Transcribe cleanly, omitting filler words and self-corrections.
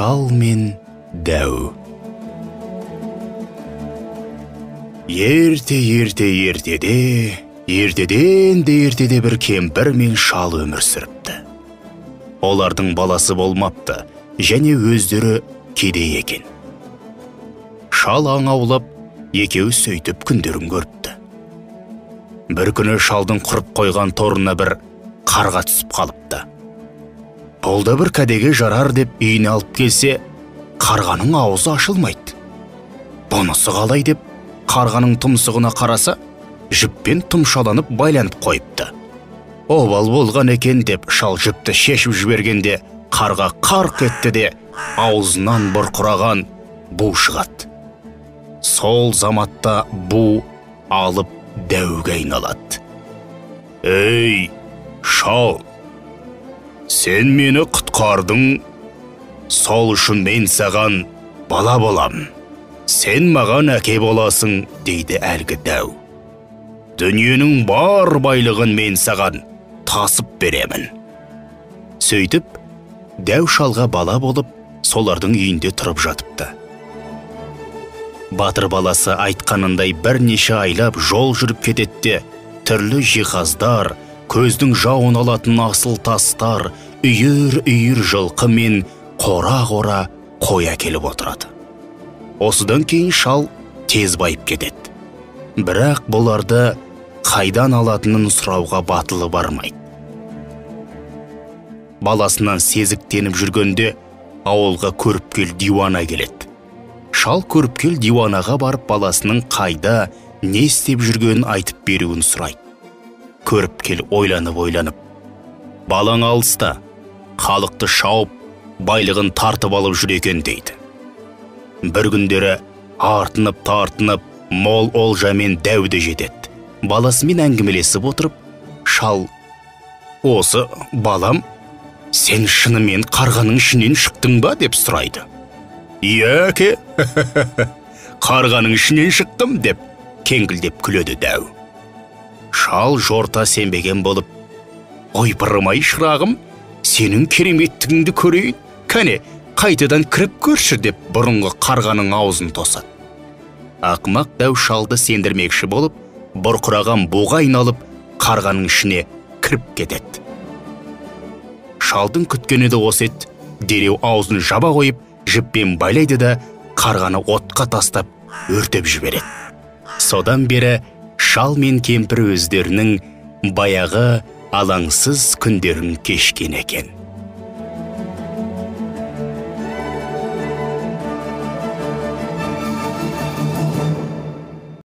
Шал мен дәу. Ертеден де ертеде бір кемпір мен шал өмір сүріпті. Олардың баласы болмапты, және өздері кедей екен. Шал аң аулап, екеуі сөйтіп күндерін көріпті. Бір күні шалдың құрып қойған торына бір қарға түсіп қалыпты. Бұл да бір кәдеге жарар деп үйіне алып келсе, қарғаның аузы ашылмайды. Бұнысы қалай деп қарғаның тұмсығына қараса, жіппен тұмшаланып байланып қойыпты. Обал болған екен деп шал жіпті шешіп жібергенде, қарға қарқ етті де аузынан бұрқыраған бу шығады. Сол заматта бу алып дәуге айналады. Ей, шал! Сен мені құтқардың, сол үшін мен саған бала болам. Сен маған әке боласың, дейді әлгі дәу. Дүниенің бар байлығын мен саған тасып беремін. Сөйтіп, дәу шалға бала болып, солардың үйінде тұрып жатыпты. Батыр баласы айтқанындай бірнеше айлап жол жүріп кететте, түрлі жиһаздар, көздің жауын алатын асыл тастар, үйір-үйір жылқы мен қора-қора қой әкеліп отырады. Осыдан кейін шал тез байып кетеді. Бірақ бұларды қайдан алатынын сұрауға батылы бармайды. Баласынан сезіктеніп жүргенде ауылға көріпкел диуана келеді. Шал көріпкел диуанаға барып баласының қайда, не істеп жүргенін айтып беруін сұрайды. Көріпкел ойланып, балаң алыста, халықты шауып, байлығын тартып алып жүр екен дейді. Бір күндері артынып, мол олжамен дәуде жетеді. Баласымен әңгімелесіп отырып, шал: «Осы, балам, сен шынымен қарғаның ішінен шықтың ба?» деп сұрайды. «Иә, әке, қарғаның ішінен шықтым» деп кеңкілдеп күледі дәу. Шал жорта сенбеген болып: «Ойпырмай шырағым, сенің кереметтігіңді көрейін, кәне, қайтадан кіріп көрші» деп бұрынғы қарғаның аузын тосады. Ақмақ дәу шалды сендірмекші болып, бұрқыраған буға айналып, қарғаның ішіне кіріп кетеді. Шалдың күткені де осы еді, дереу аузын жаба қойып, жіппен байлайды да, қарғаны отқа тастап, өртеп жібереді. Содан бері шал мен кемпір өздерінің баяғы алаңсыз күндерін кешкен екен.